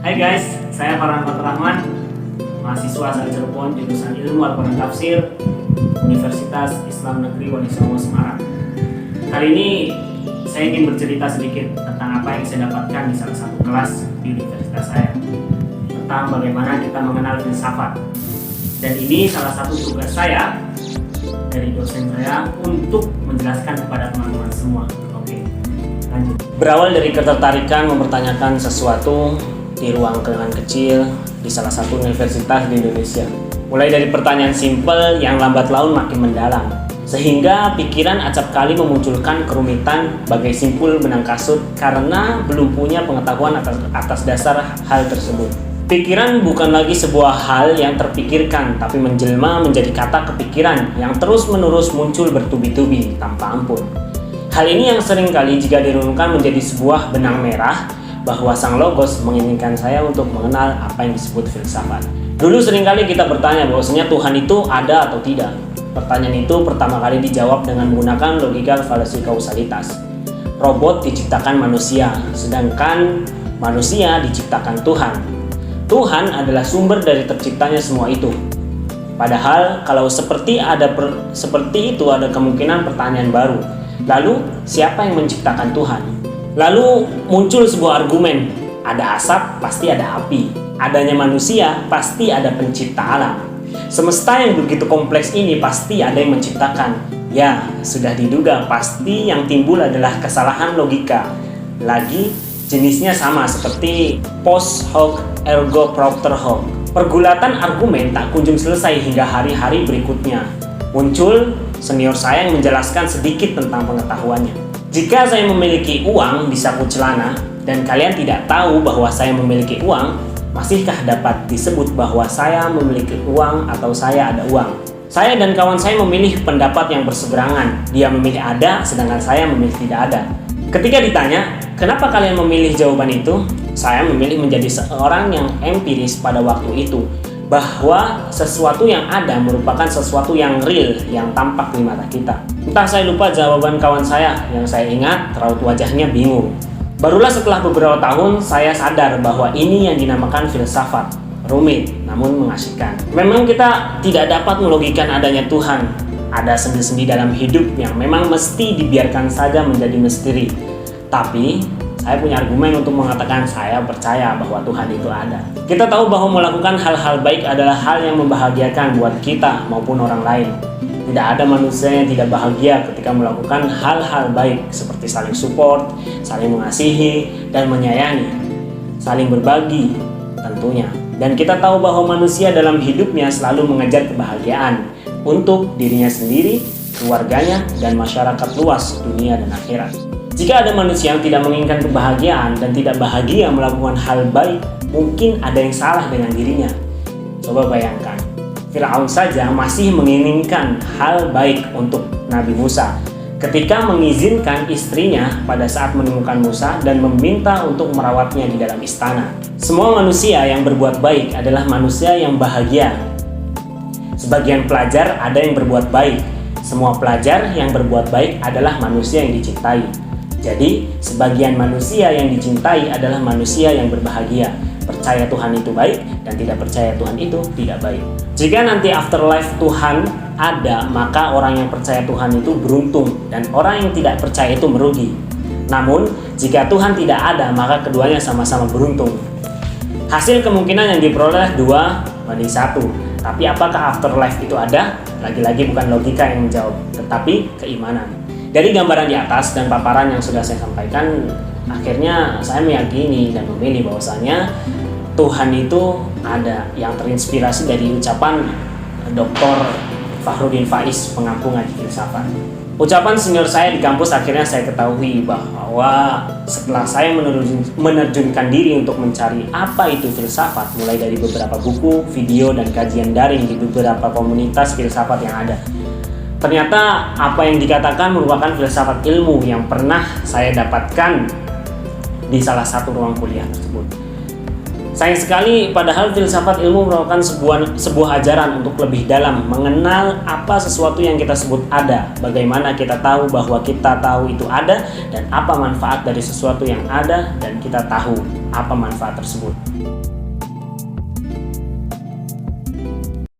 Hai guys, saya Farhan Fatur Rahman, mahasiswa asal Cirebon, jurusan Ilmu Al-Quran Tafsir, Universitas Islam Negeri Wali Songo Semarang. Kali ini saya ingin bercerita sedikit tentang apa yang saya dapatkan di salah satu kelas di universitas saya, tentang bagaimana kita mengenal filsafat. Dan ini salah satu tugas saya dari dosen saya untuk menjelaskan kepada teman-teman semua. Oke, lanjut. Berawal dari ketertarikan mempertanyakan sesuatu di ruang kelas kecil di salah satu universitas di Indonesia. Mulai dari pertanyaan simpel yang lambat laun makin mendalam, sehingga pikiran acap kali memunculkan kerumitan bagai simpul benang kasut karena belum punya pengetahuan atas dasar hal tersebut. Pikiran bukan lagi sebuah hal yang terpikirkan, tapi menjelma menjadi kata kepikiran yang terus-menerus muncul bertubi-tubi tanpa ampun. Hal ini yang seringkali jika direnungkan menjadi sebuah benang merah bahwa Sang Logos menginginkan saya untuk mengenal apa yang disebut filsafat. Dulu seringkali kita bertanya bahwasanya Tuhan itu ada atau tidak. Pertanyaan itu pertama kali dijawab dengan menggunakan logika fallacy kausalitas. Robot diciptakan manusia, sedangkan manusia diciptakan Tuhan. Tuhan adalah sumber dari terciptanya semua itu. Padahal kalau seperti itu ada kemungkinan pertanyaan baru. Lalu siapa yang menciptakan Tuhan? Lalu muncul sebuah argumen, ada asap pasti ada api, adanya manusia pasti ada pencipta alam. Semesta yang begitu kompleks ini pasti ada yang menciptakan. Ya, sudah diduga pasti yang timbul adalah kesalahan logika. Lagi jenisnya sama seperti post hoc ergo propter hoc. Pergulatan argumen tak kunjung selesai hingga hari-hari berikutnya. Muncul senior saya yang menjelaskan sedikit tentang pengetahuannya. Jika saya memiliki uang di saku celana dan kalian tidak tahu bahwa saya memiliki uang, masihkah dapat disebut bahwa saya memiliki uang atau saya ada uang? Saya dan kawan saya memilih pendapat yang berseberangan. Dia memilih ada, sedangkan saya memilih tidak ada. Ketika ditanya, kenapa kalian memilih jawaban itu? Saya memilih menjadi seorang yang empiris pada waktu itu, bahwa sesuatu yang ada merupakan sesuatu yang real, yang tampak di mata kita. Entah saya lupa jawaban kawan saya, yang saya ingat raut wajahnya bingung. Barulah setelah beberapa tahun saya sadar bahwa ini yang dinamakan filsafat. Rumit namun mengasihkan. Memang kita tidak dapat melogikan adanya Tuhan. Ada sendi-sendi dalam hidup yang memang mesti dibiarkan saja menjadi misteri. Tapi saya punya argumen untuk mengatakan saya percaya bahwa Tuhan itu ada. Kita tahu bahwa melakukan hal-hal baik adalah hal yang membahagiakan buat kita maupun orang lain. Tidak ada manusia yang tidak bahagia ketika melakukan hal-hal baik seperti saling support, saling mengasihi, dan menyayangi. Saling berbagi tentunya. Dan kita tahu bahwa manusia dalam hidupnya selalu mengejar kebahagiaan untuk dirinya sendiri, keluarganya, dan masyarakat luas dunia dan akhirat. Jika ada manusia yang tidak menginginkan kebahagiaan dan tidak bahagia melakukan hal baik, mungkin ada yang salah dengan dirinya. Coba bayangkan, Firaun saja masih menginginkan hal baik untuk Nabi Musa ketika mengizinkan istrinya pada saat menemukan Musa dan meminta untuk merawatnya di dalam istana. Semua manusia yang berbuat baik adalah manusia yang bahagia. Sebagian pelajar ada yang berbuat baik. Semua pelajar yang berbuat baik adalah manusia yang dicintai. Jadi, sebagian manusia yang dicintai adalah manusia yang berbahagia. Percaya Tuhan itu baik dan tidak percaya Tuhan itu tidak baik. Jika nanti afterlife Tuhan ada, maka orang yang percaya Tuhan itu beruntung dan orang yang tidak percaya itu merugi. Namun, jika Tuhan tidak ada, maka keduanya sama-sama beruntung. Hasil kemungkinan yang diperoleh 2:1. Tapi apakah afterlife itu ada? Lagi-lagi bukan logika yang menjawab, tetapi keimanan. Dari gambaran di atas dan paparan yang sudah saya sampaikan, akhirnya saya meyakini dan memilih bahwasanya Tuhan itu ada, yang terinspirasi dari ucapan Dr. Fahrudin Faiz, pengampu ngaji filsafat. Ucapan senior saya di kampus akhirnya saya ketahui bahwa setelah saya menerjunkan diri untuk mencari apa itu filsafat, mulai dari beberapa buku, video, dan kajian daring di beberapa komunitas filsafat yang ada. Ternyata apa yang dikatakan merupakan filsafat ilmu yang pernah saya dapatkan di salah satu ruang kuliah tersebut. Sayang sekali, padahal filsafat ilmu merupakan sebuah ajaran untuk lebih dalam mengenal apa sesuatu yang kita sebut ada, bagaimana kita tahu bahwa kita tahu itu ada, dan apa manfaat dari sesuatu yang ada dan kita tahu apa manfaat tersebut.